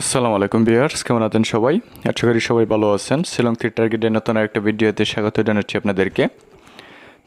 আসসালামু আলাইকুম ভিউয়ার্স, কেমন আছেন সবাই? আশা করি সবাই ভালো আছেন। শিলং থ্রি টার্গেটের নতুন একটা ভিডিওতে স্বাগত জানাচ্ছি আপনাদেরকে।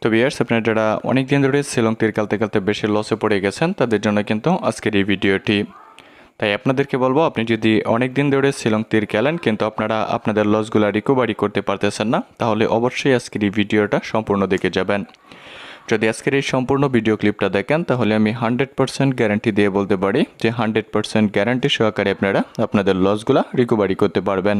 তো ভিউয়ার্স, আপনারা যারা অনেক দিন ধরে শিলং তীর খেলতে খেলতে বেশি লসে পড়ে গেছেন তাদের জন্য কিন্তু আজকের এই ভিডিওটি। তাই আপনাদেরকে বলবো, আপনি যদি অনেক দিন ধরে শিলং তীর খেলেন কিন্তু আপনারা আপনাদের লসগুলো রিকভারি করতে পারতেছেন না, তাহলে অবশ্যই আজকের এই ভিডিওটা সম্পূর্ণ দেখে যাবেন। যদি আজকের এই সম্পূর্ণ ভিডিও ক্লিপটা দেখেন তাহলে আমি 100% গ্যারান্টি দিয়ে বলতে পারি যে 100% গ্যারান্টি সহকারে আপনারা আপনাদের লসগুলা রিকভারি করতে পারবেন।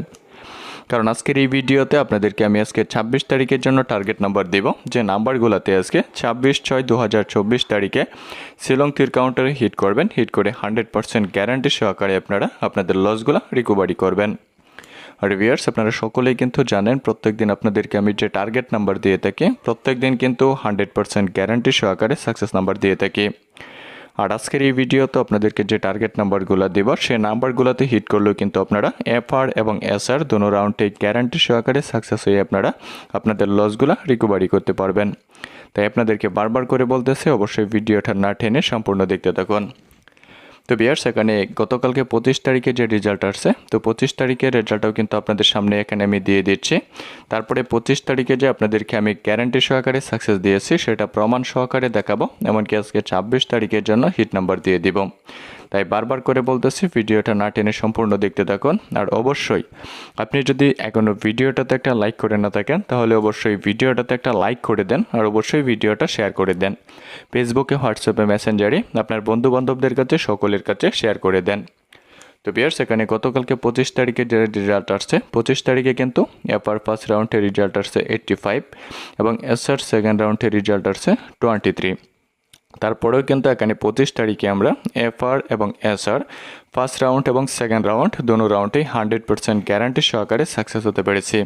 কারণ আজকের এই ভিডিওতে আপনাদেরকে আমি আজকে 26 তারিখের জন্য টার্গেট নাম্বার দেব, যে নাম্বারগুলোতে আজকে 26/6/2024 তারিখে শিলং তীর কাউন্টারে হিট করবেন। হিট করে 100% গ্যারান্টি সহকারে আপনারা আপনাদের লসগুলা রিকভারি করবেন। আর ভিউয়ার্স, আপনারা সকলেই কিন্তু জানেন প্রত্যেক দিন আপনাদেরকে আমি যে টার্গেট নাম্বার দিয়ে থাকি প্রত্যেক দিন কিন্তু 100% গ্যারান্টি সহকারে সাকসেস নাম্বার দিয়ে থাকি। আর আজকের এই ভিডিওতে আপনাদেরকে যে টার্গেট নাম্বারগুলো দেব সেই নাম্বারগুলোতে হিট করলেও কিন্তু আপনারা এফআর এবং এসআর দোনো রাউন্ডে গ্যারান্টি সহকারে সাকসেস হয়ে আপনারা আপনাদের লসগুলো রিকভারি করতে পারবেন। তাই আপনাদেরকে বারবার করে বলতেছে, অবশ্যই ভিডিওটা না টেনে সম্পূর্ণ দেখতে থাকুন। তো ভিউয়ার্স, এখানে গতকালকে 25 তারিখে যে রেজাল্ট আসছে, তো 25 তারিখের রেজাল্টটাও কিন্তু আপনাদের সামনে এখানে আমি দিয়ে দিচ্ছি। তারপরে 25 তারিখে যে আপনাদেরকে আমি গ্যারান্টি সহকারে সাকসেস দিয়েছি সেটা প্রমাণ সহকারে দেখাবো, এমনকি আজকে 26 তারিখের জন্য হিট নাম্বার দিয়ে দিব। তাই বারবার করে বলতেছি, ভিডিওটা না টেনে সম্পূর্ণ দেখতে থাকুন। আর অবশ্যই আপনি যদি এখনও ভিডিওটাতে একটা লাইক করে না থাকেন তাহলে অবশ্যই ভিডিওটাতে একটা লাইক করে দেন, আর অবশ্যই ভিডিওটা শেয়ার করে দেন। ফেসবুকে, হোয়াটসঅ্যাপে, মেসেঞ্জারে আপনার বন্ধুবান্ধবদের কাছে সকলের কাছে শেয়ার করে দেন। তো ভিউয়ার্স, এখানে গতকালকে 25 তারিখে যে রেজাল্ট আসছে, 25 তারিখে কিন্তু এফআর ফার্স্ট রাউন্ডের রেজাল্ট আসছে 85 এবং এসআর সেকেন্ড রাউন্ডের রেজাল্ট আসছে 23। তারপরেও কিন্তু এখানে 25 তারিখে আমরা এফআর এবং এসআর ফার্স্ট রাউন্ড এবং সেকেন্ড রাউন্ড দোনো রাউন্ডেই 100% গ্যারান্টি সহকারে সাকসেস হতে পেরেছি।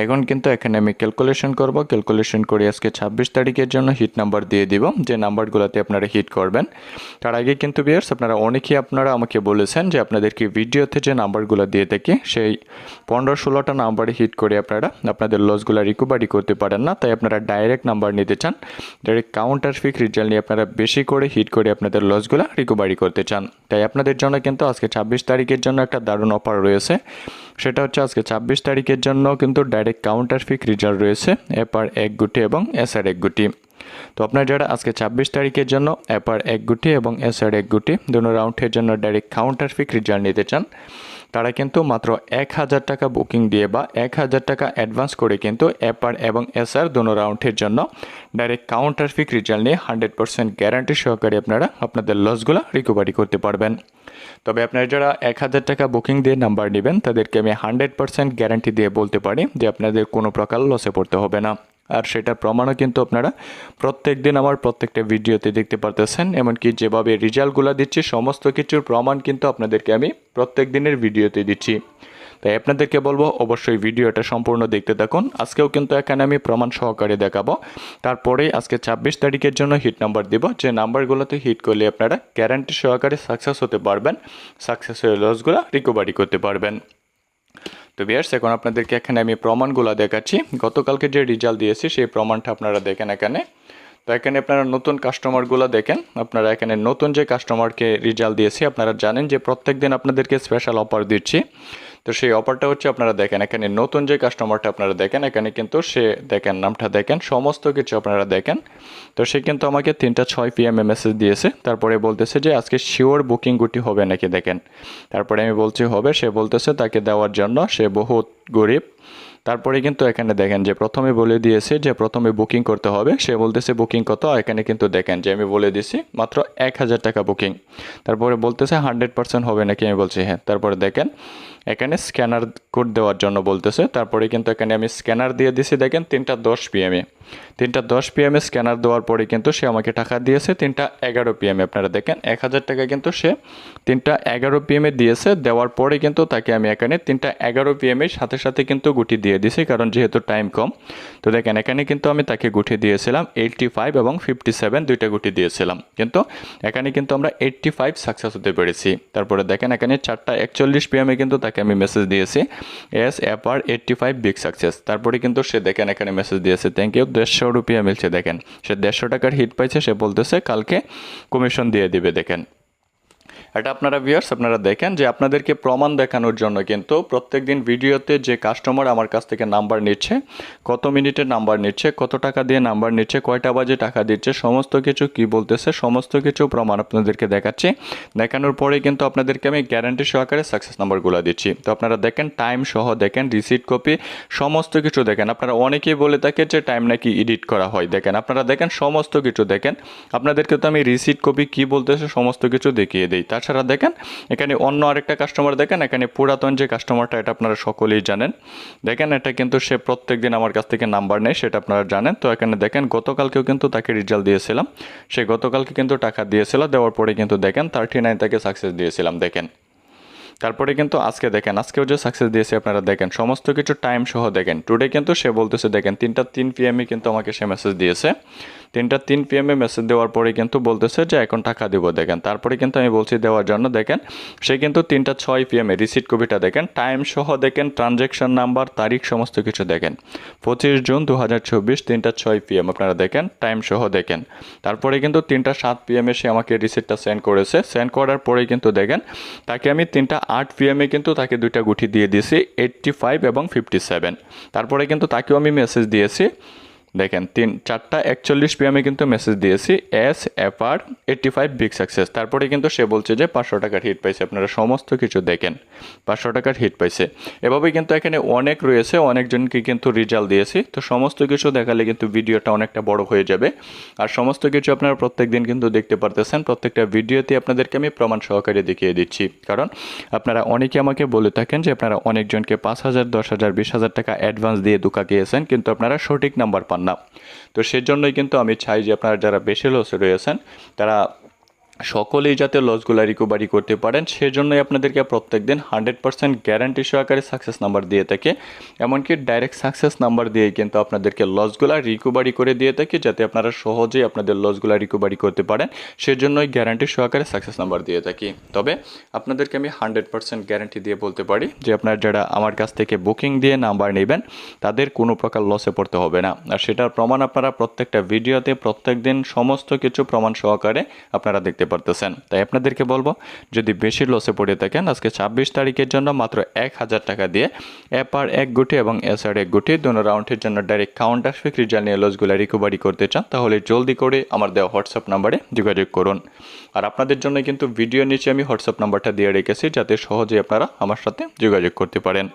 এখন কিন্তু এখানে আমি ক্যালকুলেশন করব, ক্যালকুলেশন করে আজকে 26 তারিখের জন্য হিট নাম্বার দিয়ে দিব, যে নাম্বারগুলোতে আপনারা হিট করবেন। তার আগে কিন্তু ভিউয়ার্স, আপনারা অনেকেই আপনারা আমাকে বলেছেন যে আপনাদেরকে ভিডিওতে যে নাম্বারগুলো দিয়ে থাকি সেই 15-16টা নাম্বারে হিট করে আপনারা আপনাদের লসগুলো রিকভারি করতে পারেন না। তাই আপনারা ডাইরেক্ট নাম্বার নিতে চান, ডাইরেক্ট কাউন্টার ফিক রেজাল্ট নিয়ে আপনারা বেশি করে হিট করে আপনাদের লসগুলো রিকভারি করতে চান। তাই আপনাদের জন্য কিন্তু আজকে 26 তারিখের জন্য একটা দারুণ অফার রয়েছে। সেটা হচ্ছে আজকে 26 তারিখের জন্য কিন্তু ডাইরেক্ট কাউন্টার ফিক রেজাল্ট রয়েছে এফআর 1 গুটি এবং এসআর 1 গুটি। তো আপনারা যারা আজকে 26 তারিখের জন্য এফআর 1 গুটি এবং এসআর 1 গুটি দোনো রাউন্ডের জন্য ডাইরেক্ট কাউন্টার ফিক রেজাল্ট নিতে চান, তারা কিন্তু মাত্র 1000 টাকা বুকিং দিয়ে বা 1000 টাকা অ্যাডভান্স করে কিন্তু এফআর এবং এসআর দোনো রাউন্ডের জন্য ডাইরেক্ট কাউন্টার ফিক রেজাল্ট নিয়ে 100% গ্যারান্টি সহকারে আপনারা আপনাদের লসগুলো রিকভারি করতে পারবেন। তবে আপনারা যারা 1000 টাকা বুকিং দিয়ে নাম্বার নেবেন তাদেরকে আমি 100% গ্যারান্টি দিয়ে বলতে পারি যে আপনাদের কোনো প্রকার লসে পড়তে হবে না। আর সেটা প্রমাণও কিন্তু আপনারা প্রত্যেক দিন আমার প্রত্যেকটা ভিডিওতে দেখতে পারতেছেন। এমনকি যেভাবে রেজাল্টগুলো দিচ্ছি সমস্ত কিছুর প্রমাণ কিন্তু আপনাদেরকে আমি প্রত্যেক দিনের ভিডিওতে দিচ্ছি। তাই আপনাদেরকে বলবো, অবশ্যই ভিডিওটা সম্পূর্ণ দেখতে থাকুন। আজকেও কিন্তু এখানে আমি প্রমাণ সহকারে দেখাবো। তারপরেই আজকে 26 তারিখের জন্য হিট নাম্বার দিব, যে নাম্বারগুলোতে হিট করলে আপনারা গ্যারান্টি সহকারে সাকসেস হতে পারবেন, সাকসেস হয়ে লসগুলো রিকভারি করতে পারবেন। তো ভিউয়ার্স, এখন আপনাদেরকে এখানে আমি প্রমাণগুলো দেখাচ্ছি। গতকালকে যে রেজাল্ট দিয়েছি সেই প্রমাণটা আপনারা দেখেন এখানে। তো এখানে আপনারা নতুন কাস্টমারগুলো দেখেন। আপনারা এখানে নতুন যে কাস্টমারকে রেজাল্ট দিয়েছি, আপনারা জানেন যে প্রত্যেক দিন আপনাদেরকে স্পেশাল অফার দিচ্ছি। তো সেই অফারটা হচ্ছে আপনারা দেখেন এখানে নতুন যে কাস্টমারটা আপনারা দেখেন এখানে কিন্তু সে দেখেন নামটা দেখেন, সমস্ত কিছু আপনারা দেখেন। তো সে কিন্তু আমাকে 3টা 6 PM মেসেজ দিয়েছে, তারপরে বলতেছে যে আজকে শিওর বুকিং গুটি হবে নাকি দেখেন। তারপরে আমি বলছি হবে, সে বলতেছে তাকে দেওয়ার জন্য, সে বহুত গরিব। তারপরে কিন্তু এখানে দেখেন যে প্রথমে বলে দিয়েছে যে প্রথমে বুকিং করতে হবে, সে বলতেছে বুকিং কত, এখানে কিন্তু দেখেন যে আমি বলে দিছি মাত্র 1000 টাকা বুকিং। তারপরে বলতেছে 100% হবে নাকি, আমি বলছি হ্যাঁ। তারপরে দেখেন এখানে স্ক্যানার কোড দেওয়ার জন্য বলতেছে, তারপরে কিন্তু এখানে আমি স্ক্যানার দিয়ে দিছি দেখেন 3টা 10 PM। 3টা 10 PM স্ক্যানার দেওয়ার পরে কিন্তু সে আমাকে টাকা দিয়েছে 3টা 11 PM। আপনারা দেখেন 1000 টাকা কিন্তু সে 3টা 11 PM দিয়েছে। দেওয়ার পরে কিন্তু তাকে আমি এখানে 3টা 11 PM এর সাথে সাথে কিন্তু গুটি দিয়ে দিছি, কারণ যেহেতু টাইম কম। তো দেখেন এখানে কিন্তু আমি তাকে গুটি দিয়েছিলাম 85 এবং 57 দুইটা গুটি দিয়েছিলাম, কিন্তু এখানে কিন্তু আমরা 85 সাকসেস হতে পেরেছি। তারপরে দেখেন এখানে 4টা 41 PM কিন্তু তাকে আমি মেসেজ দিয়েছি এস এফআর 85 বিগ সাকসেস। তারপরে কিন্তু সে দেখেন এখানে মেসেজ দিয়েছে থ্যাংক ইউ 150 রুপিয়া মিলছে। দেখেন সে 150 টাকার হিট পাইছে, সে বলতেছে কালকে কমিশন দিয়ে দিবে। দেখেন এটা আপনারা ভিউয়ার্স আপনারা দেখেন যে আপনাদেরকে প্রমাণ দেখানোর জন্য কিন্তু প্রত্যেকদিন ভিডিওতে যে কাস্টমার আমার কাছ থেকে নাম্বার নিচ্ছে, কত মিনিটের নাম্বার নিচ্ছে, কত টাকা দিয়ে নাম্বার নিচ্ছে, কয়টা বাজে টাকা দিচ্ছে, সমস্ত কিছু কি বলতেছে সমস্ত কিছু প্রমাণ আপনাদেরকে দেখাচ্ছি। দেখানোর পরে কিন্তু আপনাদেরকে আমি গ্যারান্টি সহকারে সাকসেস নাম্বারগুলো দিচ্ছি। তো আপনারা দেখেন টাইম সহ দেখেন, রিসিট কপি সমস্ত কিছু দেখেন। আপনারা অনেকেই বলে থাকে যে টাইম নাকি এডিট করা হয়, দেখেন আপনারা দেখেন সমস্ত কিছু দেখেন। আপনাদেরকে তো আমি রিসিট কপি কি বলতেছে সমস্ত কিছু দেখিয়ে দিই। তাছাড়া দেখেন এখানে অন্য আরেকটা কাস্টমার দেখেন, এখানে পুরাতন যে কাস্টমারটা এটা আপনারা সকলেই জানেন। দেখেন এটা কিন্তু সে প্রত্যেক দিন আমার কাছ থেকে নাম্বার নেয়, সেটা আপনারা জানেন। তো এখানে দেখেন গতকালকেও কিন্তু তাকে রেজাল্ট দিয়েছিলাম, সে গতকালকে কিন্তু টাকা দিয়েছিল, দেওয়ার পরে কিন্তু দেখেন 39 তাকে সাকসেস দিয়েছিলাম দেখেন। তারপরে কিন্তু আজকে দেখেন, আজকেও যে সাকসেস দিয়েছে আপনারা দেখেন সমস্ত কিছু টাইম সহ দেখেন। টুডে কিন্তু সে বলতেছে দেখেন 3:03 PM কিন্তু আমাকে সে মেসেজ দিয়েছে। 3:03 PM মেসেজ দেওয়ার পরে কিন্তু বলতেছে যে এখন টাকা দেবো দেখেন। তারপরে কিন্তু আমি বলছি দেওয়ার জন্য দেখেন সে কিন্তু 3:06 PM রিসিট কপিটা দেখেন, টাইম সহ দেখেন, ট্রানজ্যাকশন নাম্বার, তারিখ সমস্ত কিছু দেখেন। 25 জুন 2024 3:06 PM আপনারা দেখেন, টাইম সহ দেখেন। তারপরে কিন্তু 3:07 PM সে আমাকে রিসিটটা সেন্ড করেছে। সেন্ড করার পরে কিন্তু দেখেন তাকে আমি 3:08 PM কিন্তু তাকে দুইটা গুটি দিয়ে দিয়েছি, 85 এবং 57। তারপরে কিন্তু তাকেও আমি মেসেজ দিয়েছি দেখেন 4:41 PM কিন্তু মেসেজ দিয়েছি, SFR 85 বিগ সাকসেস। তারপরে কিন্তু সে বলছে যে 500 টাকার হিট পাইছে। আপনারা সমস্ত কিছু দেখেন 500 টাকার হিট পাইছে। এভাবে কিন্তু এখানে অনেক রয়েছে, অনেকজনকে কিন্তু রেজাল্ট দিয়েছি। তো সমস্ত কিছু দেখালে কিন্তু ভিডিওটা অনেকটা বড় হয়ে যাবে। আর সমস্ত কিছু আপনারা প্রত্যেক দিন কিন্তু দেখতে পারতেছেন, প্রত্যেকটা ভিডিওতে আপনাদেরকে আমি প্রমাণ সহকারে দেখিয়ে দিচ্ছি। কারণ আপনারা অনেকে আমাকে বলে থাকেন যে আপনারা অনেকজনকে 5,000, 10,000, 20,000 টাকা অ্যাডভান্স দিয়ে ধোঁকা দিয়েছেন, কিন্তু আপনারা সঠিক নাম্বার পান না। তো সেজন্যই কিন্তু আমি চাই যে আপনারা যারা বেশি লসে রয়েছেন তারা সকলেই যাতে লসগুলো রিকভারি করতে পারেন, সেজন্যই আপনাদেরকে প্রত্যেক দিন 100% গ্যারান্টি সহকারে সাকসেস নাম্বার দিয়ে থাকে। এমনকি ডাইরেক্ট সাকসেস নাম্বার দিয়েই কিন্তু আপনাদেরকে লসগুলো রিকভারি করে দিয়ে থাকি, যাতে আপনারা সহজেই আপনাদের লসগুলো রিকভারি করতে পারেন। সেজন্যই গ্যারান্টি সহকারে সাকসেস নাম্বার দিয়ে থাকি। তবে আপনাদেরকে আমি 100% গ্যারান্টি দিয়ে বলতে পারি যে আপনারা যারা আমার কাছ থেকে বুকিং দিয়ে নাম্বার নেবেন তাদের কোনো প্রকার লসে পড়তে হবে না। আর সেটার প্রমাণ আপনারা প্রত্যেকটা ভিডিওতে প্রত্যেক দিন সমস্ত কিছু প্রমাণ সহকারে আপনারা দেখতে পারতেছেন। তাই আপনাদেরকে বলবো যদি বেশি লসে পড়ে থাকেন, আজকে 26 তারিখের জন্য মাত্র 1,000 টাকা দিয়ে এপার এক গুটি এবং এসআর এক গুটি দুটো রাউন্ডের জন্য ডাইরেক্ট কাউন্ট আসবে। রিজাল্ট নিয়ে লসগুলো রিকভারি করতে চান তাহলে জলদি করে আমার দেওয়া হোয়াটসঅ্যাপ নাম্বারে যোগাযোগ করুন। আর আপনাদের জন্য কিন্তু ভিডিও নিচে আমি হোয়াটসঅ্যাপ নাম্বারটা দিয়ে রেখেছি, যাতে সহজে আপনারা আমার সাথে যোগাযোগ করতে পারেন।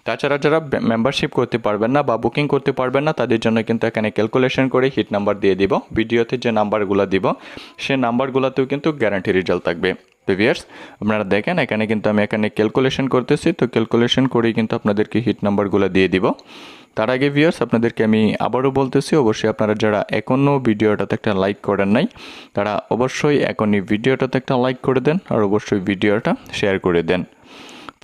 তাছাড়া যারা মেম্বারশিপ করতে পারবেন না বা বুকিং করতে পারবেন না তাদের জন্য কিন্তু এখানে ক্যালকুলেশন করে হিট নাম্বার দিয়ে দিব। ভিডিওতে যে নাম্বারগুলো দিব সেই নাম্বারগুলোতেও কিন্তু গ্যারান্টি রেজাল্ট থাকবে। ভিউয়ার্স আপনারা দেখেন এখানে কিন্তু আমি এখানে ক্যালকুলেশন করতেছি, তো ক্যালকুলেশন করেই কিন্তু আপনাদেরকে হিট নাম্বারগুলো দিয়ে দিব। তার আগে ভিউয়ার্স আপনাদেরকে আমি আবারও বলতেছি, অবশ্যই আপনারা যারা এখনও ভিডিওটাতে একটা লাইক করেন নাই তারা অবশ্যই এখনই ভিডিওটাতে একটা লাইক করে দেন, আর অবশ্যই ভিডিওটা শেয়ার করে দেন।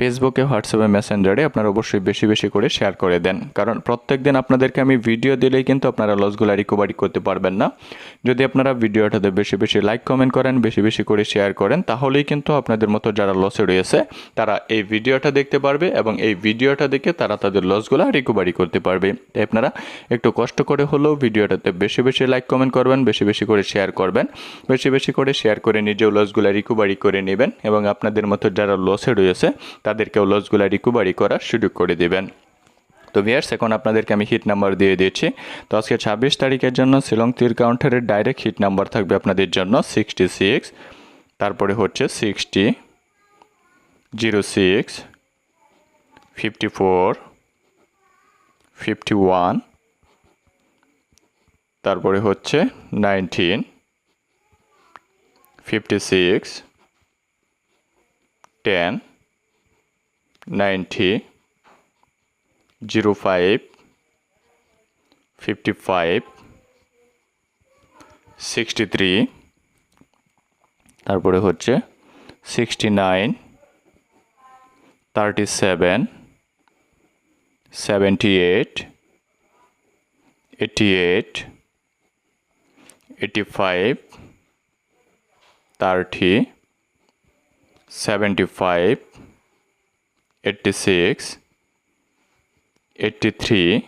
ফেসবুকে, হোয়াটসঅ্যাপে, মেসেঞ্জারে আপনারা অবশ্যই বেশি বেশি করে শেয়ার করে দেন। কারণ প্রত্যেক দিন আপনাদেরকে আমি ভিডিও দিলেই কিন্তু আপনারা লসগুলো রিকভারি করতে পারবেন না। যদি আপনারা ভিডিওটাতে বেশি বেশি লাইক কমেন্ট করেন, বেশি বেশি করে শেয়ার করেন, তাহলেই কিন্তু আপনাদের মতো যারা লসে রয়েছে তারা এই ভিডিওটা দেখতে পারবে এবং এই ভিডিওটা দেখে তারা তাদের লসগুলো রিকভারি করতে পারবে। তাই আপনারা একটু কষ্ট করে হলেও ভিডিওটাতে বেশি বেশি লাইক কমেন্ট করবেন, বেশি বেশি করে শেয়ার করবেন, বেশি বেশি করে শেয়ার করে নিজেও লসগুলো রিকভারি করে নেবেন এবং আপনাদের মতো যারা লসে রয়েছে তাদেরকেও লসগুলো রিকভারি করার সুযোগ করে দেবেন। তো ভিউয়ার্স এখন আপনাদেরকে আমি হিট নাম্বার দিয়ে দিচ্ছি। তো আজকে 26 তারিখের জন্য শিলং তীর কাউন্টারের ডাইরেক্ট হিট নাম্বার থাকবে আপনাদের জন্য 66, তারপরে হচ্ছে 60, 06, 54, 51, তারপরে হচ্ছে 19, 56, 10, 90, 05, 55, 63, তারপরে হচ্ছে 69, 37, 78, 88, 85, 30, 75, 86, 83,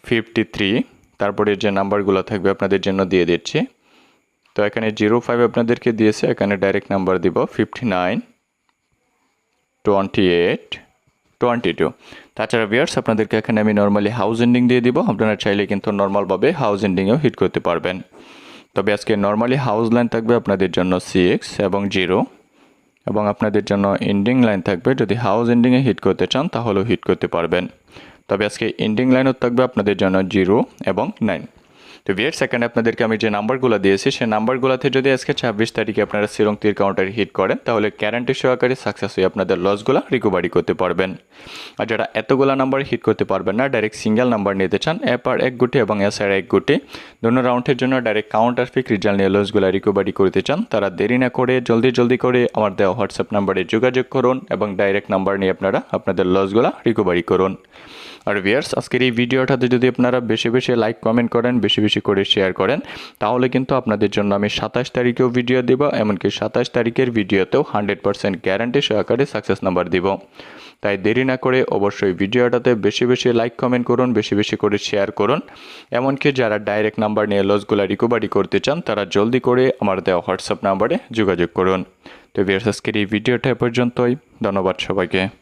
53, তারপরে যে নাম্বারগুলো থাকবে আপনাদের জন্য দিয়ে দিচ্ছি তো এখানে 05 আপনাদেরকে দিয়েছে, এখানে ডাইরেক্ট নাম্বার দিব 59 28 22। তাছাড়া ভিউয়ার্স আপনাদেরকে এখানে আমি নর্মালি হাউস এন্ডিং দিয়ে দিব, আপনারা চাইলে কিন্তু নর্মালভাবে হাউস এন্ডিংয়েও হিট করতে পারবেন। তবে আজকে নর্মালি হাউস লাইন থাকবে আপনাদের জন্য 6 এবং 0, এবং আপনাদের জন্য এন্ডিং লাইন থাকবে, যদি হাউস এন্ডিংয়ে হিট করতে চান তাহলেও হিট করতে পারবেন। তবে আজকে এন্ডিং লাইনও থাকবে আপনাদের জন্য 0 এবং 9। তো ভিউয়ার্স এখানে আপনাদেরকে আমি যে নাম্বারগুলো দিয়েছি সেই নাম্বারগুলোতে যদি আজকে 26 তারিখে আপনারা শিলং তীর কাউন্টারে হিট করেন তাহলে গ্যারান্টি সহকারে সাকসেস হয়ে আপনাদের লসগুলো রিকভারি করতে পারবেন। আর যারা এতগুলো নাম্বার হিট করতে পারবেন না, ডাইরেক্ট সিঙ্গেল নাম্বার নিতে চান, এপার 1 গুটি এবং এসআর 1 গুটি, দুটো রাউন্ডের জন্য ডাইরেক্ট কাউন্টার পিক রেজাল্ট নিয়ে লসগুলো রিকভারি করতে চান, তারা দেরি না করে জলদি করে আমার দেওয়া হোয়াটসঅ্যাপ নাম্বারে যোগাযোগ করুন এবং ডাইরেক্ট নাম্বার নিয়ে আপনারা আপনাদের লসগুলো রিকভারি করুন। আর ভিউয়ার্স আজকের এই ভিডিওটাতে যদি আপনারা বেশি লাইক কমেন্ট করেন, বেশি করে শেয়ার করেন, তাহলে কিন্তু আপনাদের জন্য আমি 27 তারিখেও ভিডিও দেব, এমনকি 27 তারিখের ভিডিওতেও 100% গ্যারান্টি সহকারে সাকসেস নাম্বার দিব। তাই দেরি না করে অবশ্যই ভিডিওটাতে বেশি লাইক কমেন্ট করুন, বেশি করে শেয়ার করুন, এমনকি যারা ডাইরেক্ট নাম্বার নিয়ে লসগুলো রিকভারি করতে চান তারা জলদি করে আমার দেওয়া হোয়াটসঅ্যাপ নাম্বারে যোগাযোগ করুন। তো ভিউয়ার্স আজকের এই ভিডিওটা পর্যন্তই, ধন্যবাদ সবাইকে।